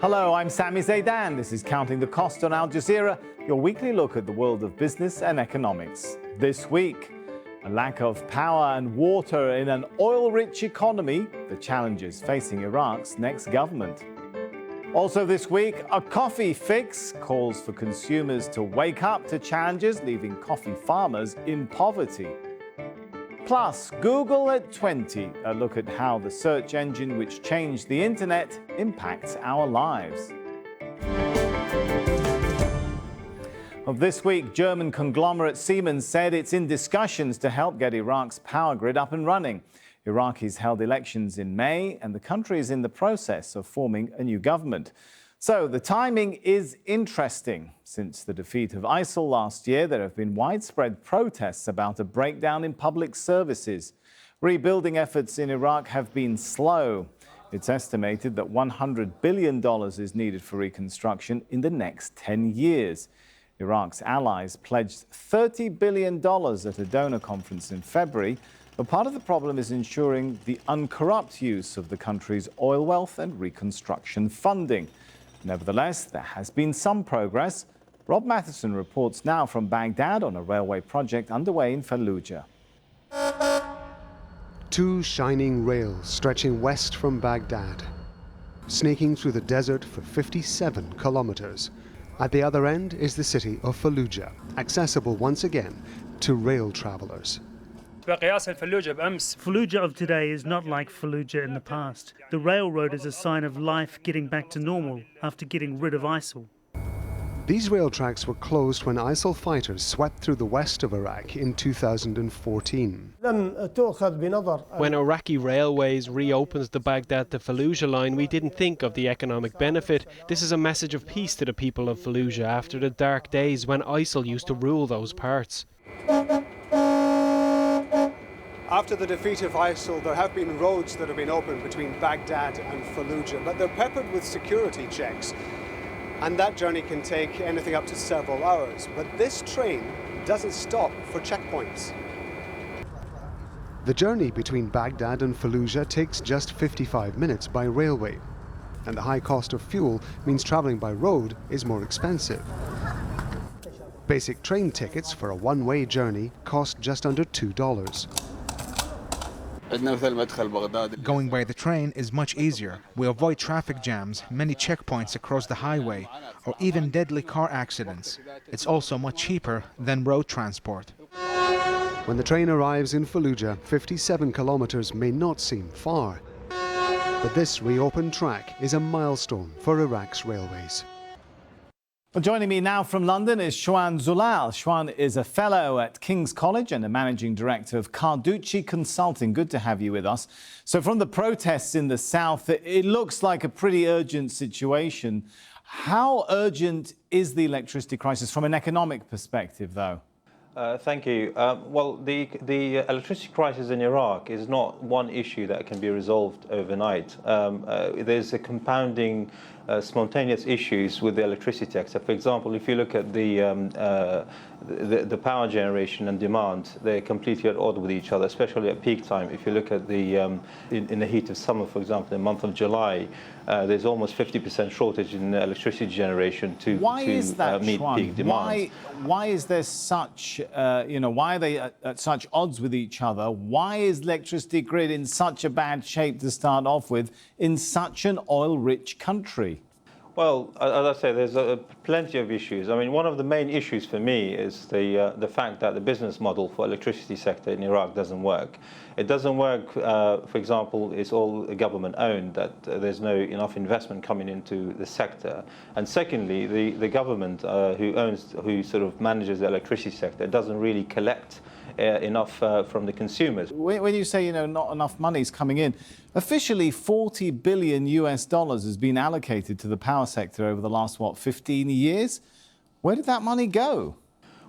Hello, I'm Sami Zaidan. This is Counting the Cost on Al Jazeera, your weekly look at the world of business and economics. This week, a lack of power and water in an oil-rich economy, the challenges facing Iraq's next government. Also this week, a coffee fix calls for consumers to wake up to challenges leaving coffee farmers in poverty. Plus, Google at 20, a look at how the search engine which changed the internet impacts our lives. Of this week, German conglomerate Siemens said it's in discussions to help get Iraq's power grid up and running. Iraqis held elections in May, and the country is in the process of forming a new government. So the timing is interesting. Since the defeat of ISIL last year, there have been widespread protests about a breakdown in public services. Rebuilding efforts in Iraq have been slow. It's estimated that $100 billion is needed for reconstruction in the next 10 years. Iraq's allies pledged $30 billion at a donor conference in February, but part of the problem is ensuring the uncorrupt use of the country's oil wealth and reconstruction funding. Nevertheless, there has been some progress. Rob Matheson reports now from Baghdad on a railway project underway in Fallujah. Two shining rails stretching west from Baghdad, snaking through the desert for 57 kilometers. At the other end is the city of Fallujah, accessible once again to rail travelers. Fallujah of today is not like Fallujah in the past. The railroad is a sign of life getting back to normal after getting rid of ISIL. These rail tracks were closed when ISIL fighters swept through the west of Iraq in 2014. When Iraqi Railways reopens the Baghdad to Fallujah line, we didn't think of the economic benefit. This is a message of peace to the people of Fallujah after the dark days when ISIL used to rule those parts. After the defeat of ISIL, there have been roads that have been opened between Baghdad and Fallujah, but they're peppered with security checks. And that journey can take anything up to several hours. But this train doesn't stop for checkpoints. The journey between Baghdad and Fallujah takes just 55 minutes by railway. And the high cost of fuel means traveling by road is more expensive. Basic train tickets for a one-way journey cost just under $2. Going by the train is much easier. We avoid traffic jams, many checkpoints across the highway, or even deadly car accidents. It's also much cheaper than road transport. When the train arrives in Fallujah, 57 kilometers may not seem far. But this reopened track is a milestone for Iraq's railways. Well, joining me now from London is Shwan Zulal. Shwan is a fellow at King's College and a managing director of Carducci Consulting. Good to have you with us. So from the protests in the south, it looks like a pretty urgent situation. How urgent is the electricity crisis from an economic perspective, though? Thank you. Well, the electricity crisis in Iraq is not one issue that can be resolved overnight. There's a compounding spontaneous issues with the electricity sector. For example, if you look at the the power generation and demand, they're completely at odds with each other, especially at peak time. If you look at the in the heat of summer, for example, in the month of July, there's almost 50% shortage in electricity generation to meet peak demand. Why is there such, why are they at such odds with each other? Why is the electricity grid in such a bad shape to start off with in such an oil-rich country? Well, as I say, there's plenty of issues. I mean, one of the main issues for me is the fact that the business model for electricity sector in Iraq doesn't work. It doesn't work, for example, it's all government owned, that there's no enough investment coming into the sector. And secondly, the government who sort of manages the electricity sector doesn't really collect enough from the consumers. When you say, not enough money is coming in, officially $40 billion has been allocated to the power sector over the last, 15 years? Where did that money go?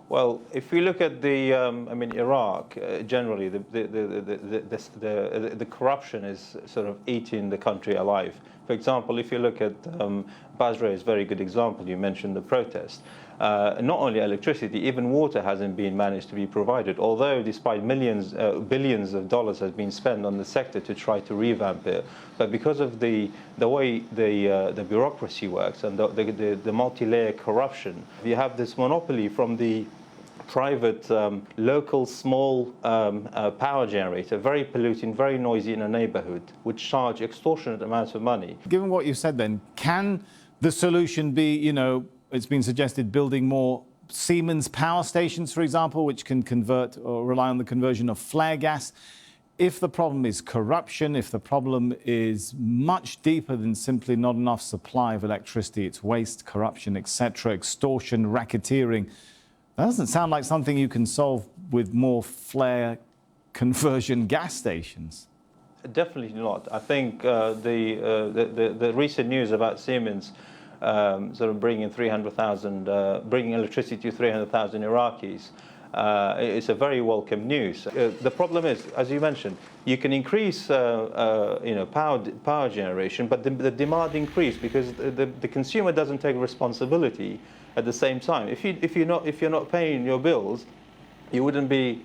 Well, if we look at Iraq, generally, the corruption is sort of eating the country alive. For example, if you look at Basra is a very good example. You mentioned the protest. Not only electricity, even water hasn't been managed to be provided, although despite billions of dollars has been spent on the sector to try to revamp it. But because of the way the bureaucracy works and the multi-layer corruption, you have this monopoly from the private, local, small power generator, very polluting, very noisy in a neighborhood, which charge extortionate amounts of money. Given what you said then, can the solution be, it's been suggested building more Siemens power stations, for example, which can convert or rely on the conversion of flare gas? If the problem is corruption, if the problem is much deeper than simply not enough supply of electricity, it's waste, corruption, etc., extortion, racketeering, that doesn't sound like something you can solve with more flare conversion gas stations. Definitely not. I think the recent news about Siemens sort of bringing 300,000, bringing electricity to 300,000 Iraqis, it's a very welcome news. The problem is, as you mentioned, you can increase power generation, but the demand increase because the consumer doesn't take responsibility at the same time. If you're not paying your bills, you wouldn't be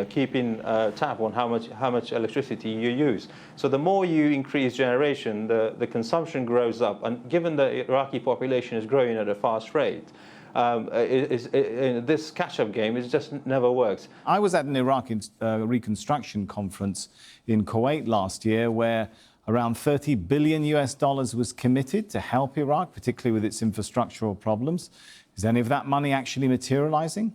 keeping tab on how much electricity you use. So the more you increase generation, the consumption grows up, and given the Iraqi population is growing at a fast rate, this catch-up game just never works. I was at an Iraqi reconstruction conference in Kuwait last year where around $30 billion was committed to help Iraq, particularly with its infrastructural problems. Is any of that money actually materializing?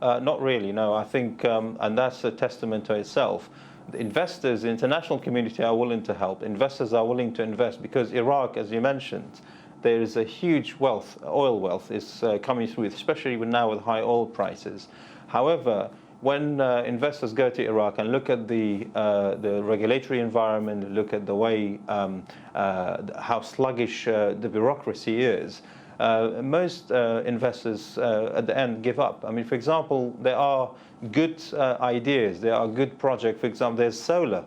Not really, no. I think, and that's a testament to itself. The investors, the international community are willing to help. Investors are willing to invest because Iraq, as you mentioned, there is a huge wealth, oil wealth is coming through, especially now with high oil prices. However, when investors go to Iraq and look at the regulatory environment, look at the way how sluggish the bureaucracy is, most investors at the end give up. I mean, for example, there are good ideas, there are good projects. For example, there's solar,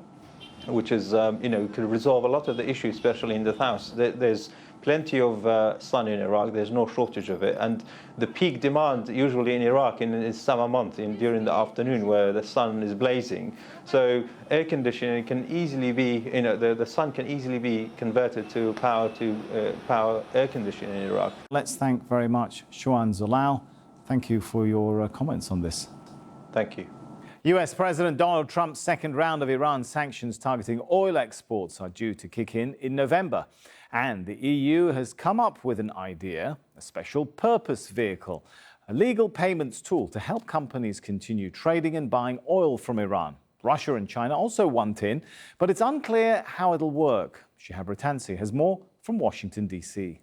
which is, could resolve a lot of the issues, especially in the south. There's plenty of sun in Iraq. There's no shortage of it. And the peak demand usually in Iraq is summer month, during the afternoon where the sun is blazing. So air conditioning can easily be, the sun can easily be converted to power air conditioning in Iraq. Let's thank very much Shuan Zalal. Thank you for your comments on this. Thank you. US President Donald Trump's second round of Iran sanctions targeting oil exports are due to kick in November. And the EU has come up with an idea, a special purpose vehicle, a legal payments tool to help companies continue trading and buying oil from Iran. Russia and China also want in, but it's unclear how it'll work. Shihab Ratansi has more from Washington, D.C.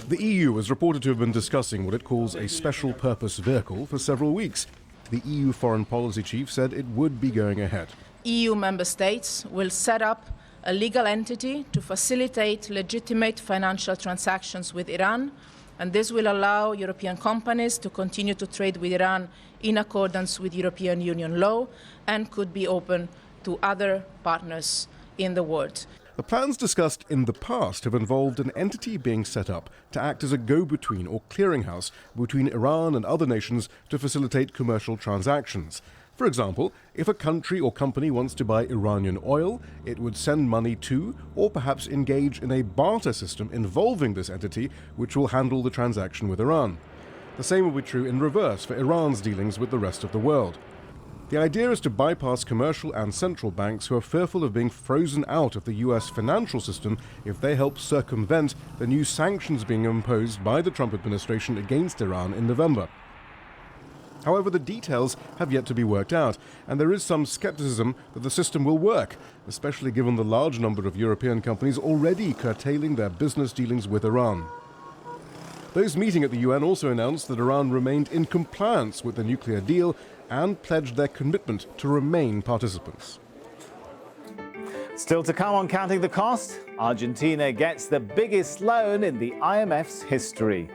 The EU is reported to have been discussing what it calls a special purpose vehicle for several weeks. The EU foreign policy chief said it would be going ahead. EU member states will set up a legal entity to facilitate legitimate financial transactions with Iran, and this will allow European companies to continue to trade with Iran in accordance with European Union law and could be open to other partners in the world. The plans discussed in the past have involved an entity being set up to act as a go-between or clearinghouse between Iran and other nations to facilitate commercial transactions. For example, if a country or company wants to buy Iranian oil, it would send money to or perhaps engage in a barter system involving this entity, which will handle the transaction with Iran. The same will be true in reverse for Iran's dealings with the rest of the world. The idea is to bypass commercial and central banks who are fearful of being frozen out of the US financial system if they help circumvent the new sanctions being imposed by the Trump administration against Iran in November. However, the details have yet to be worked out, and there is some skepticism that the system will work, especially given the large number of European companies already curtailing their business dealings with Iran. Those meeting at the UN also announced that Iran remained in compliance with the nuclear deal and pledged their commitment to remain participants. Still to come on Counting the Cost, Argentina gets the biggest loan in the IMF's history.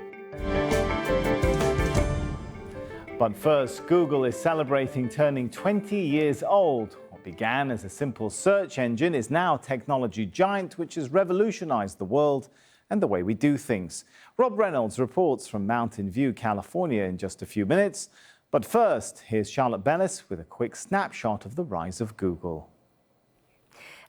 But first, Google is celebrating turning 20 years old. What began as a simple search engine is now a technology giant which has revolutionized the world and the way we do things. Rob Reynolds reports from Mountain View, California in just a few minutes. But first, here's Charlotte Bellis with a quick snapshot of the rise of Google.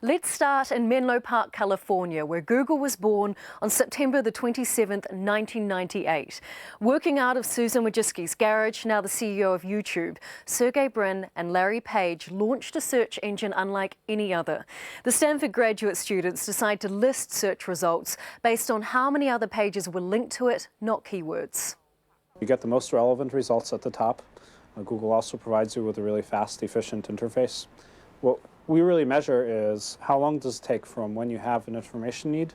Let's start in Menlo Park, California, where Google was born on September the 27th, 1998. Working out of Susan Wojcicki's garage, now the CEO of YouTube, Sergey Brin and Larry Page launched a search engine unlike any other. The Stanford graduate students decide to list search results based on how many other pages were linked to it, not keywords. You get the most relevant results at the top. Google also provides you with a really fast, efficient interface. What we really measure is how long does it take from when you have an information need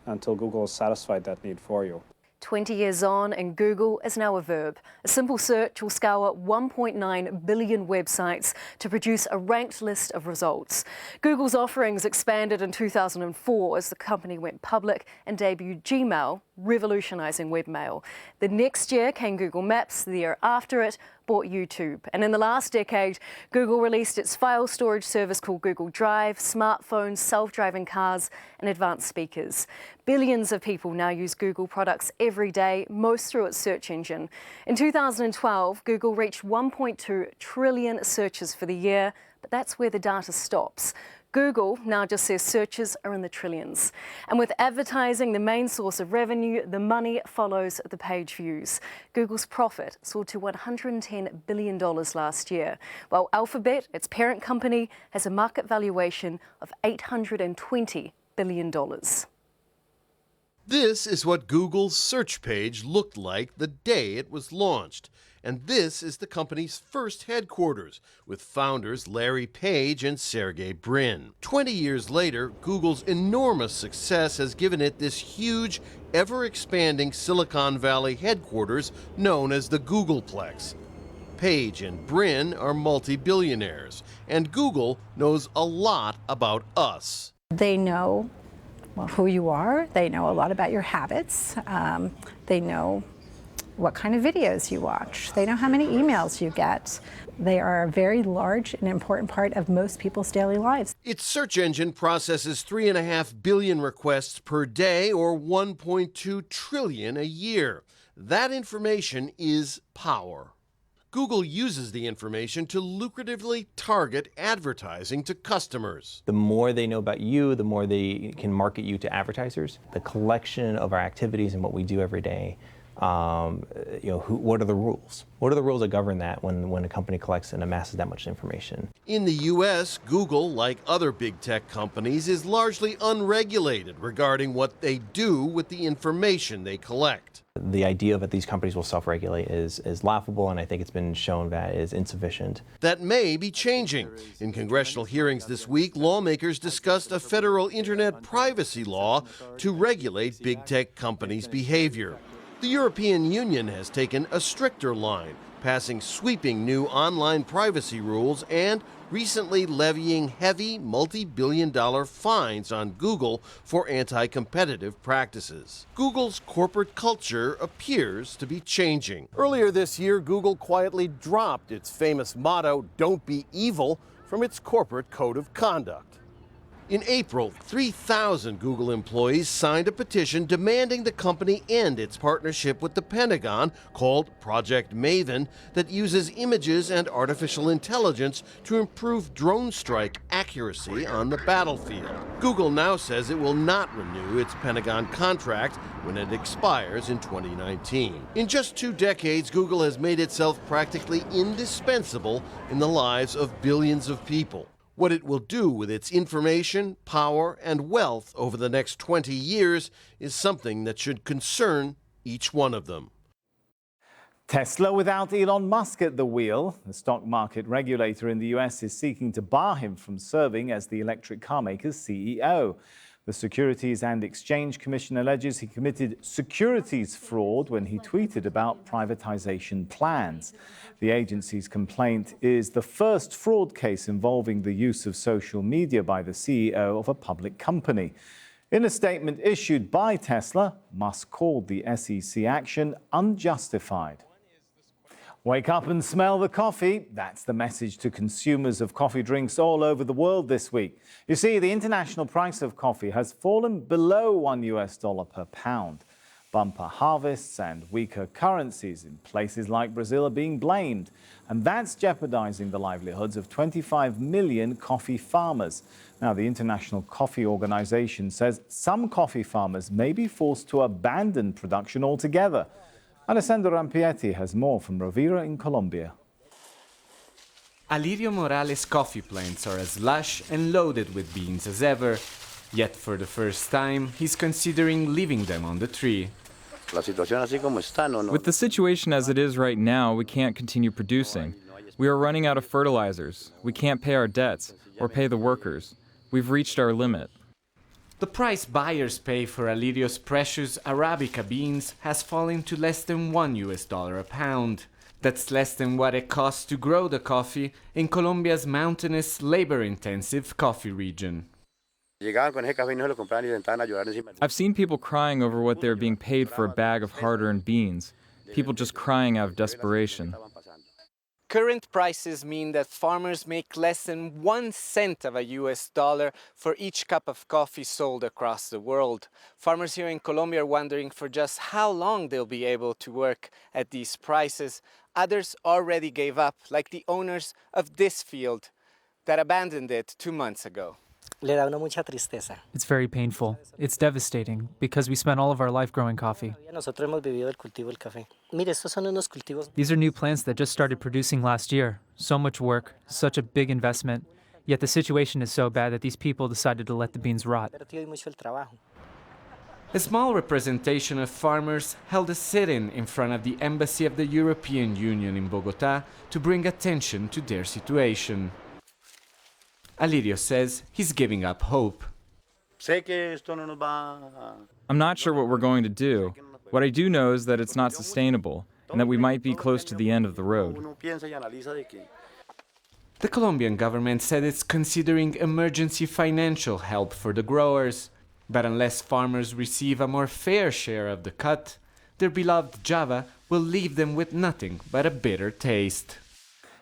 until Google has satisfied that need for you. 20 years on, and Google is now a verb. A simple search will scour 1.9 billion websites to produce a ranked list of results. Google's offerings expanded in 2004 as the company went public and debuted Gmail, revolutionizing webmail. The next year came Google Maps, the year after it bought YouTube. And in the last decade, Google released its file storage service called Google Drive, smartphones, self-driving cars, and advanced speakers. Billions of people now use Google products every day, most through its search engine. In 2012, Google reached 1.2 trillion searches for the year, but that's where the data stops. Google now just says searches are in the trillions. And with advertising the main source of revenue, the money follows the page views. Google's profit soared to $110 billion last year, while Alphabet, its parent company, has a market valuation of $820 billion. This is what Google's search page looked like the day it was launched. And this is the company's first headquarters, with founders Larry Page and Sergey Brin. 20 years later, Google's enormous success has given it this huge, ever-expanding Silicon Valley headquarters known as the Googleplex. Page and Brin are multi-billionaires, and Google knows a lot about us. They know who you are. They know a lot about your habits. They know what kind of videos you watch. They know how many emails you get. They are a very large and important part of most people's daily lives. Its search engine processes 3.5 billion requests per day, or 1.2 trillion a year. That information is power. Google uses the information to lucratively target advertising to customers. The more they know about you, the more they can market you to advertisers. The collection of our activities and what we do every day, what are the rules? What are the rules that govern that when a company collects and amasses that much information? In the U.S., Google, like other big tech companies, is largely unregulated regarding what they do with the information they collect. The idea that these companies will self-regulate is laughable, and I think it's been shown that is insufficient. That may be changing. In congressional hearings this week, lawmakers discussed a federal internet privacy law to regulate big tech companies' behavior. The European Union has taken a stricter line, passing sweeping new online privacy rules and recently levying heavy multi-billion-dollar fines on Google for anti-competitive practices. Google's corporate culture appears to be changing. Earlier this year, Google quietly dropped its famous motto, "Don't be evil," from its corporate code of conduct. In April, 3,000 Google employees signed a petition demanding the company end its partnership with the Pentagon, called Project Maven, that uses images and artificial intelligence to improve drone strike accuracy on the battlefield. Google now says it will not renew its Pentagon contract when it expires in 2019. In just 2 decades, Google has made itself practically indispensable in the lives of billions of people. What it will do with its information, power, and wealth over the next 20 years is something that should concern each one of them. Tesla without Elon Musk at the wheel. The stock market regulator in the US is seeking to bar him from serving as the electric car maker's CEO. The Securities and Exchange Commission alleges he committed securities fraud when he tweeted about privatization plans. The agency's complaint is the first fraud case involving the use of social media by the CEO of a public company. In a statement issued by Tesla, Musk called the SEC action unjustified. Wake up and smell the coffee. That's the message to consumers of coffee drinks all over the world this week. You see, the international price of coffee has fallen below $1 per pound. Bumper harvests and weaker currencies in places like Brazil are being blamed. And that's jeopardizing the livelihoods of 25 million coffee farmers. Now, the International Coffee Organization says some coffee farmers may be forced to abandon production altogether. Alessandro Rampietti has more from Rovira in Colombia. Alirio Morales' coffee plants are as lush and loaded with beans as ever. Yet for the first time, he's considering leaving them on the tree. With the situation as it is right now, we can't continue producing. We are running out of fertilizers. We can't pay our debts or pay the workers. We've reached our limit. The price buyers pay for Alirio's precious Arabica beans has fallen to less than $1 a pound. That's less than what it costs to grow the coffee in Colombia's mountainous, labor-intensive coffee region. I've seen people crying over what they're being paid for a bag of hard-earned beans. People just crying out of desperation. Current prices mean that farmers make less than 1 cent of a US dollar for each cup of coffee sold across the world. Farmers here in Colombia are wondering for just how long they'll be able to work at these prices. Others already gave up, like the owners of this field that abandoned it 2 months ago. It's very painful. It's devastating because we spent all of our life growing coffee. These are new plants that just started producing last year. So much work, such a big investment. Yet the situation is so bad that these people decided to let the beans rot. A small representation of farmers held a sit-in in front of the embassy of the European Union in Bogotá to bring attention to their situation. Alirio says he's giving up hope. I'm not sure what we're going to do. What I do know is that it's not sustainable and that we might be close to the end of the road. The Colombian government said it's considering emergency financial help for the growers. But unless farmers receive a more fair share of the cut, their beloved Java will leave them with nothing but a bitter taste.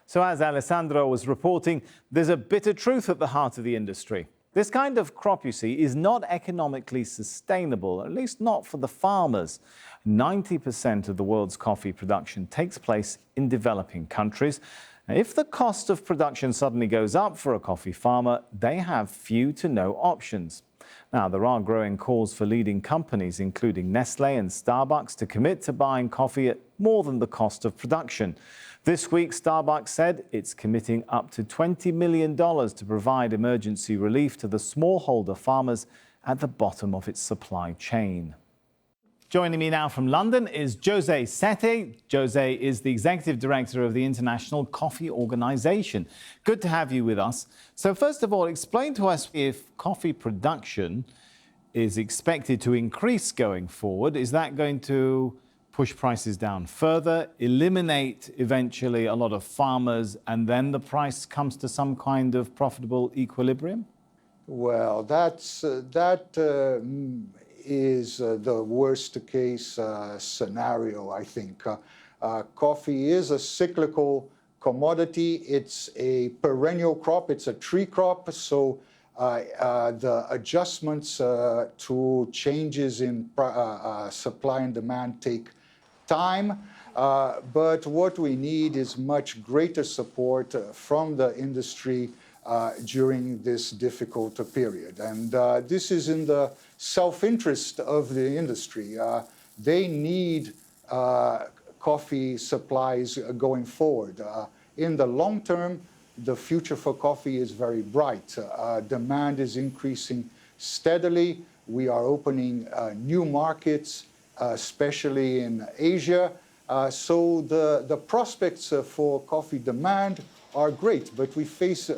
So as Alessandro was reporting, there's a bitter truth at the heart of the industry. This kind of crop, you see, is not economically sustainable, at least not for the farmers. 90% of the world's coffee production takes place in developing countries. Now, if the cost of production suddenly goes up for a coffee farmer, they have few to no options. Now, there are growing calls for leading companies, including Nestlé and Starbucks, to commit to buying coffee at more than the cost of production. This week, Starbucks said it's committing up to $20 million to provide emergency relief to the smallholder farmers at the bottom of its supply chain. Joining me now from London is Jose Sete. Jose is the Executive Director of the International Coffee Organization. Good to have you with us. So first of all, explain to us if coffee production is expected to increase going forward. Is that going to push prices down further, eliminate eventually a lot of farmers, and then the price comes to some kind of profitable equilibrium? Well, that is the worst case scenario, I think. Coffee is a cyclical commodity. It's a perennial crop. It's a tree crop. So the adjustments to changes in supply and demand take time. But what we need is much greater support from the industry during this difficult period. And this is in the self-interest of the industry. They need coffee supplies going forward. In the long term, the future for coffee is very bright. Demand is increasing steadily. We are opening new markets, especially in Asia. So the prospects for coffee demand are great, but we face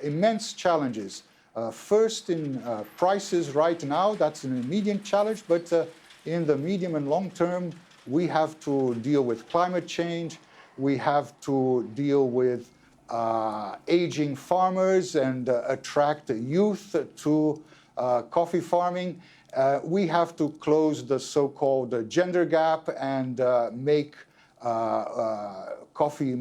immense challenges. First in prices right now, that's an immediate challenge, but in the medium and long term, we have to deal with climate change. We have to deal with aging farmers and attract youth to coffee farming. We have to close the so-called gender gap and make coffee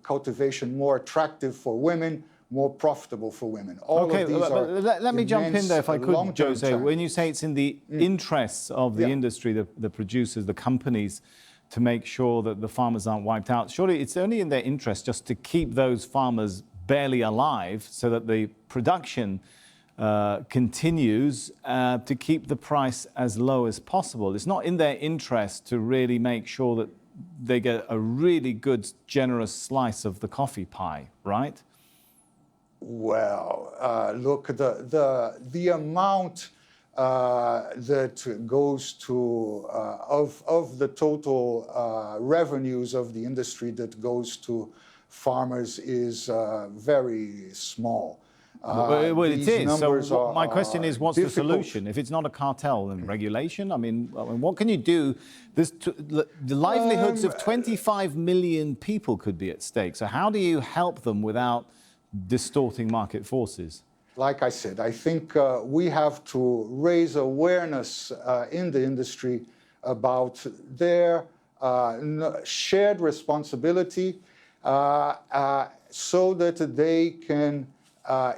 cultivation more attractive for women, more profitable for women. All of these are let me jump in there if I could, Jose. trend. When you say it's in the interests of the industry, the producers, the companies, to make sure that the farmers aren't wiped out, surely it's only in their interest just to keep those farmers barely alive so that the production continues to keep the price as low as possible. It's not in their interest to really make sure that they get a really good, generous slice of the coffee pie, right? Well, look, the amount that goes to of the total revenues of the industry that goes to farmers is very small. Well, it is. So my question is, what's difficult. the solution? If it's not a cartel, then regulation? I mean, what can you do? The livelihoods of 25 million people could be at stake. So how do you help them without distorting market forces? Like I said, I think we have to raise awareness in the industry about their shared responsibility so that they can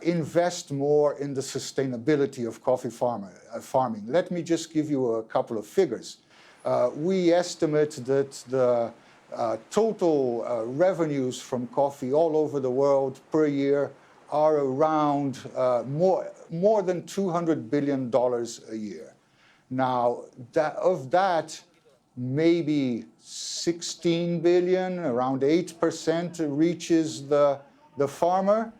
invest more in the sustainability of coffee farming. Let me just give you a couple of figures. We estimate that the total revenues from coffee all over the world per year are around more than $200 billion a year. Now, of that, maybe 16 billion, around 8%, reaches the farmer.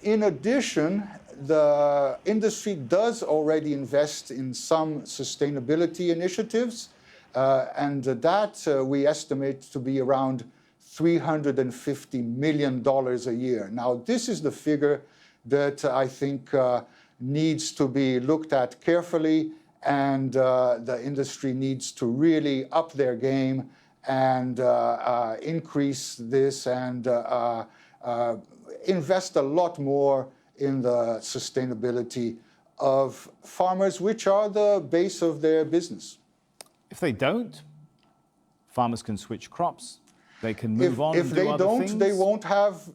In addition, the industry does already invest in some sustainability initiatives, and that we estimate to be around $350 million a year. Now, this is the figure that I think needs to be looked at carefully, and the industry needs to really up their game and increase this and invest a lot more in the sustainability of farmers, which are the base of their business. If they don't, farmers can switch crops. They can move on and do other things. If they don't, they won't have,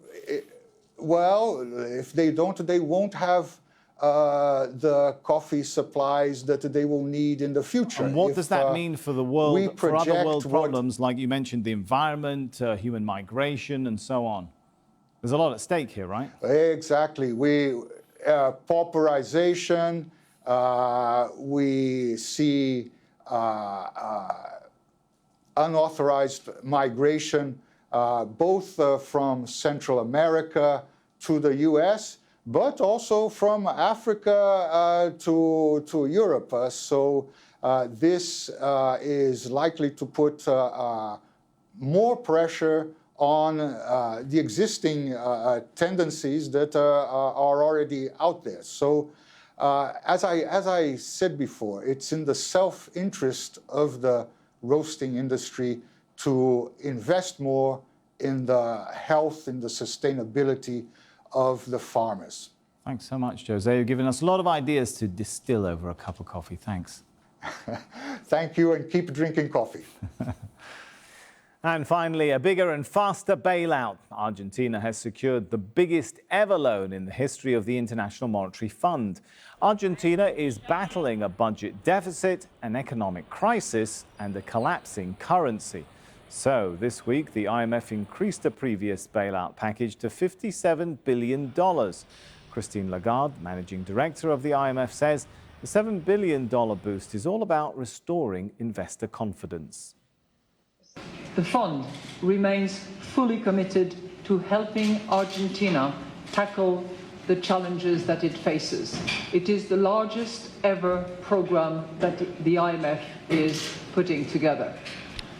well, if they don't, they won't have the coffee supplies that they will need in the future. And what does that mean for the world, for other world problems, like you mentioned, the environment, human migration, and so on? There's a lot at stake here, right? Exactly. Pauperization, we see unauthorized migration, both from Central America to the US, but also from Africa to Europe. So this is likely to put more pressure on the existing tendencies that are already out there. So as I said before, it's in the self-interest of the roasting industry to invest more in the health, in the sustainability of the farmers. Thanks so much, Jose. You've given us a lot of ideas to distill over a cup of coffee. Thanks. Thank you, and keep drinking coffee. And finally, a bigger and faster bailout. Argentina has secured the biggest ever loan in the history of the International Monetary Fund. Argentina is battling a budget deficit, an economic crisis, and a collapsing currency. So this week, the IMF increased the previous bailout package to $57 billion. Christine Lagarde, managing director of the IMF, says the $7 billion boost is all about restoring investor confidence. The fund remains fully committed to helping Argentina tackle the challenges that it faces. It is the largest ever program that the IMF is putting together.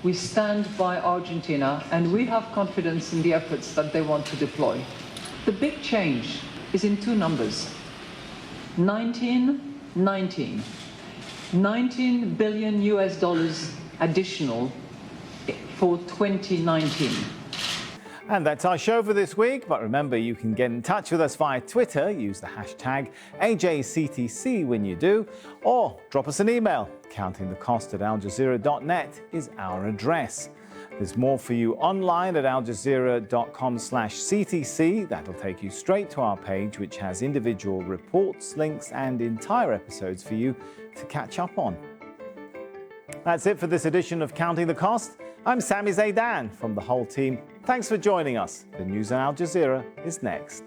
We stand by Argentina and we have confidence in the efforts that they want to deploy. The big change is in two numbers. 19 billion US dollars additional for 2019. And that's our show for this week. But remember, you can get in touch with us via Twitter. Use the hashtag AJCTC when you do. Or drop us an email. countingthecost@aljazeera.net is our address. There's more for you online at aljazeera.com/CTC. That'll take you straight to our page, which has individual reports, links, and entire episodes for you to catch up on. That's it for this edition of Counting the Cost. I'm Sami Zaidan from the whole team. Thanks for joining us. The news on Al Jazeera is next.